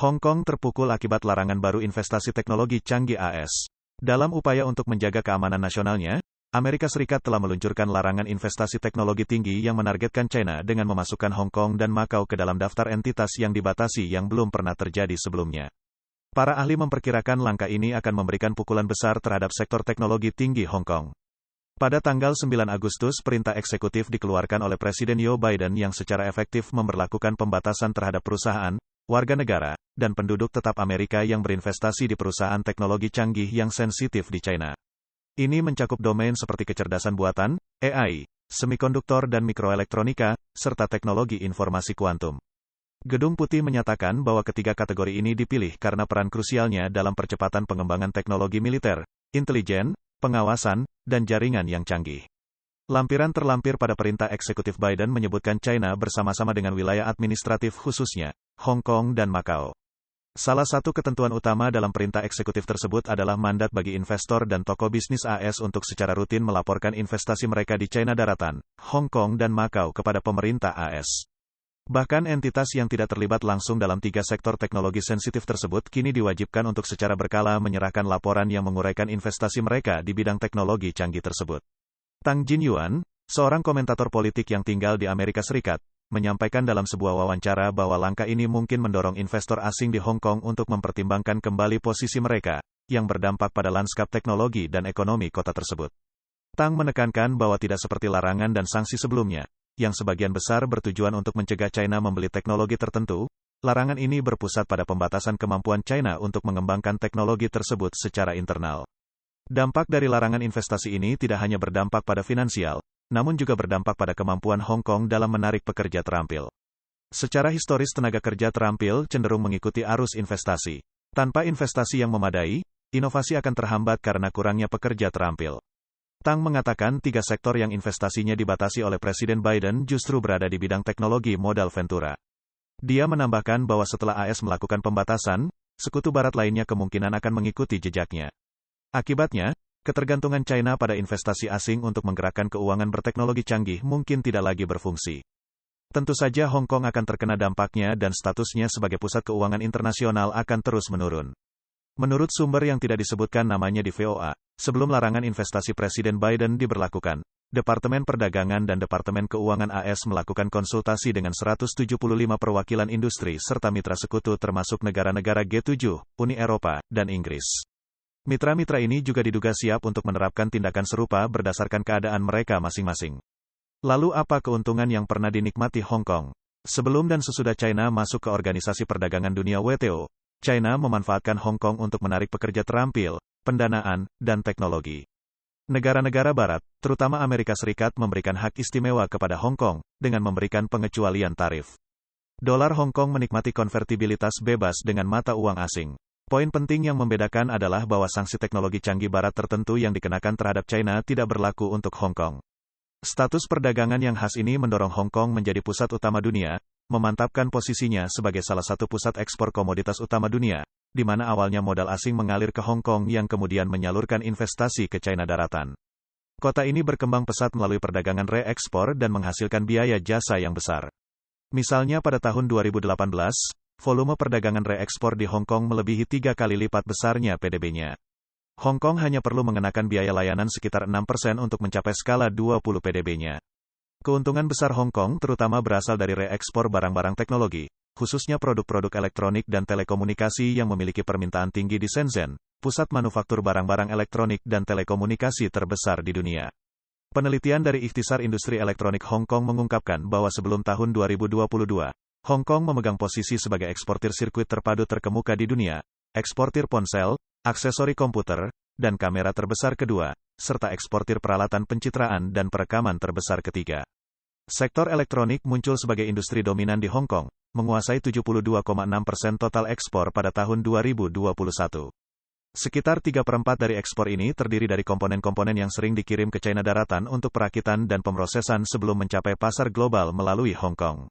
Hong Kong terpukul akibat larangan baru investasi teknologi canggih AS. Dalam upaya untuk menjaga keamanan nasionalnya, Amerika Serikat telah meluncurkan larangan investasi teknologi tinggi yang menargetkan China dengan memasukkan Hong Kong dan Macau ke dalam daftar entitas yang dibatasi yang belum pernah terjadi sebelumnya. Para ahli memperkirakan langkah ini akan memberikan pukulan besar terhadap sektor teknologi tinggi Hong Kong. Pada tanggal 9 Agustus, perintah eksekutif dikeluarkan oleh Presiden Joe Biden yang secara efektif memberlakukan pembatasan terhadap perusahaan, warga negara, dan penduduk tetap Amerika yang berinvestasi di perusahaan teknologi canggih yang sensitif di China. Ini mencakup domain seperti kecerdasan buatan, AI, semikonduktor dan mikroelektronika, serta teknologi informasi kuantum. Gedung Putih menyatakan bahwa ketiga kategori ini dipilih karena peran krusialnya dalam percepatan pengembangan teknologi militer, intelijen, pengawasan, dan jaringan yang canggih. Lampiran terlampir pada perintah eksekutif Biden menyebutkan China bersama-sama dengan wilayah administratif khususnya, Hong Kong dan Macau. Salah satu ketentuan utama dalam perintah eksekutif tersebut adalah mandat bagi investor dan toko bisnis AS untuk secara rutin melaporkan investasi mereka di China Daratan, Hong Kong dan Macau kepada pemerintah AS. Bahkan entitas yang tidak terlibat langsung dalam tiga sektor teknologi sensitif tersebut kini diwajibkan untuk secara berkala menyerahkan laporan yang menguraikan investasi mereka di bidang teknologi canggih tersebut. Tang Jinyuan, seorang komentator politik yang tinggal di Amerika Serikat, menyampaikan dalam sebuah wawancara bahwa langkah ini mungkin mendorong investor asing di Hong Kong untuk mempertimbangkan kembali posisi mereka, yang berdampak pada lanskap teknologi dan ekonomi kota tersebut. Tang menekankan bahwa tidak seperti larangan dan sanksi sebelumnya, yang sebagian besar bertujuan untuk mencegah China membeli teknologi tertentu, larangan ini berpusat pada pembatasan kemampuan China untuk mengembangkan teknologi tersebut secara internal. Dampak dari larangan investasi ini tidak hanya berdampak pada finansial, namun juga berdampak pada kemampuan Hong Kong dalam menarik pekerja terampil. Secara historis tenaga kerja terampil cenderung mengikuti arus investasi. Tanpa investasi yang memadai, inovasi akan terhambat karena kurangnya pekerja terampil. Tang mengatakan tiga sektor yang investasinya dibatasi oleh Presiden Biden justru berada di bidang teknologi modal Ventura. Dia menambahkan bahwa setelah AS melakukan pembatasan, sekutu barat lainnya kemungkinan akan mengikuti jejaknya. Akibatnya, ketergantungan China pada investasi asing untuk menggerakkan keuangan berteknologi canggih mungkin tidak lagi berfungsi. Tentu saja Hong Kong akan terkena dampaknya dan statusnya sebagai pusat keuangan internasional akan terus menurun. Menurut sumber yang tidak disebutkan namanya di VOA, sebelum larangan investasi Presiden Biden diberlakukan, Departemen Perdagangan dan Departemen Keuangan AS melakukan konsultasi dengan 175 perwakilan industri serta mitra sekutu termasuk negara-negara G7, Uni Eropa, dan Inggris. Mitra-mitra ini juga diduga siap untuk menerapkan tindakan serupa berdasarkan keadaan mereka masing-masing. Lalu apa keuntungan yang pernah dinikmati Hong Kong? Sebelum dan sesudah China masuk ke Organisasi Perdagangan Dunia WTO, China memanfaatkan Hong Kong untuk menarik pekerja terampil, pendanaan, dan teknologi. Negara-negara Barat, terutama Amerika Serikat memberikan hak istimewa kepada Hong Kong, dengan memberikan pengecualian tarif. Dolar Hong Kong menikmati konvertibilitas bebas dengan mata uang asing. Poin penting yang membedakan adalah bahwa sanksi teknologi canggih Barat tertentu yang dikenakan terhadap China tidak berlaku untuk Hong Kong. Status perdagangan yang khas ini mendorong Hong Kong menjadi pusat utama dunia, memantapkan posisinya sebagai salah satu pusat ekspor komoditas utama dunia, di mana awalnya modal asing mengalir ke Hong Kong yang kemudian menyalurkan investasi ke China Daratan. Kota ini berkembang pesat melalui perdagangan reekspor dan menghasilkan biaya jasa yang besar. Misalnya pada tahun 2018, volume perdagangan reekspor di Hong Kong melebihi 3 kali lipat besarnya PDB-nya. Hong Kong hanya perlu mengenakan biaya layanan sekitar 6% untuk mencapai skala 20 PDB-nya. Keuntungan besar Hong Kong terutama berasal dari reekspor barang-barang teknologi, khususnya produk-produk elektronik dan telekomunikasi yang memiliki permintaan tinggi di Shenzhen, pusat manufaktur barang-barang elektronik dan telekomunikasi terbesar di dunia. Penelitian dari Ikhtisar Industri Elektronik Hong Kong mengungkapkan bahwa sebelum tahun 2022, Hong Kong memegang posisi sebagai eksportir sirkuit terpadu terkemuka di dunia, eksportir ponsel, aksesori komputer, dan kamera terbesar kedua, serta eksportir peralatan pencitraan dan perekaman terbesar ketiga. Sektor elektronik muncul sebagai industri dominan di Hong Kong, menguasai 72,6% total ekspor pada tahun 2021. Sekitar 3/4 dari ekspor ini terdiri dari komponen-komponen yang sering dikirim ke China Daratan untuk perakitan dan pemrosesan sebelum mencapai pasar global melalui Hong Kong.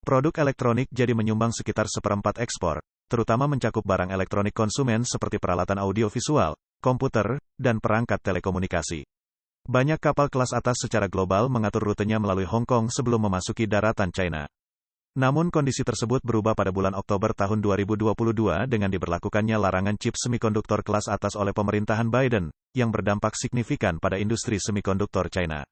Produk elektronik jadi menyumbang sekitar 1/4 ekspor, terutama mencakup barang elektronik konsumen seperti peralatan audiovisual, komputer, dan perangkat telekomunikasi. Banyak kapal kelas atas secara global mengatur rutenya melalui Hong Kong sebelum memasuki daratan China. Namun kondisi tersebut berubah pada bulan Oktober tahun 2022 dengan diberlakukannya larangan chip semikonduktor kelas atas oleh pemerintahan Biden, yang berdampak signifikan pada industri semikonduktor China.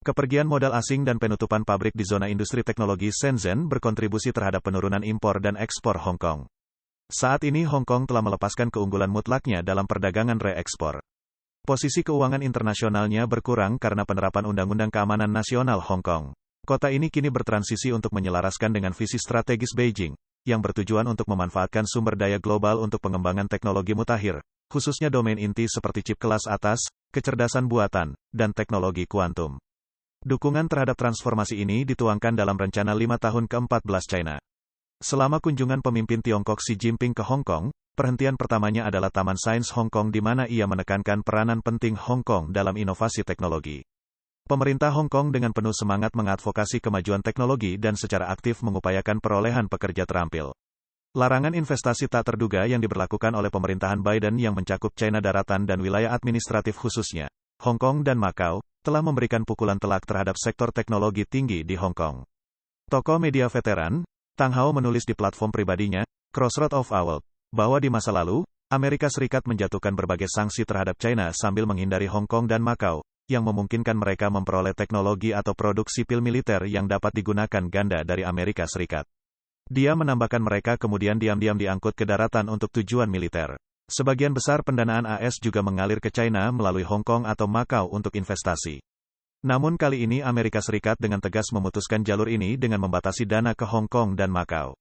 Kepergian modal asing dan penutupan pabrik di zona industri teknologi Shenzhen berkontribusi terhadap penurunan impor dan ekspor Hong Kong. Saat ini Hong Kong telah melepaskan keunggulan mutlaknya dalam perdagangan reekspor. Posisi keuangan internasionalnya berkurang karena penerapan Undang-Undang Keamanan Nasional Hong Kong. Kota ini kini bertransisi untuk menyelaraskan dengan visi strategis Beijing, yang bertujuan untuk memanfaatkan sumber daya global untuk pengembangan teknologi mutakhir, khususnya domain inti seperti chip kelas atas, kecerdasan buatan, dan teknologi kuantum. Dukungan terhadap transformasi ini dituangkan dalam rencana 5 tahun ke-14 China. Selama kunjungan pemimpin Tiongkok Xi Jinping ke Hong Kong, perhentian pertamanya adalah Taman Sains Hong Kong di mana ia menekankan peranan penting Hong Kong dalam inovasi teknologi. Pemerintah Hong Kong dengan penuh semangat mengadvokasi kemajuan teknologi dan secara aktif mengupayakan perolehan pekerja terampil. Larangan investasi tak terduga yang diberlakukan oleh pemerintahan Biden yang mencakup China daratan dan wilayah administratif khususnya, Hong Kong dan Macau, telah memberikan pukulan telak terhadap sektor teknologi tinggi di Hong Kong. Tokoh media veteran, Tang Hao menulis di platform pribadinya, Crossroad of World, bahwa di masa lalu, Amerika Serikat menjatuhkan berbagai sanksi terhadap China sambil menghindari Hong Kong dan Macau, yang memungkinkan mereka memperoleh teknologi atau produk sipil militer yang dapat digunakan ganda dari Amerika Serikat. Dia menambahkan mereka kemudian diam-diam diangkut ke daratan untuk tujuan militer. Sebagian besar pendanaan AS juga mengalir ke China melalui Hong Kong atau Macau untuk investasi. Namun kali ini Amerika Serikat dengan tegas memutuskan jalur ini dengan membatasi dana ke Hong Kong dan Macau.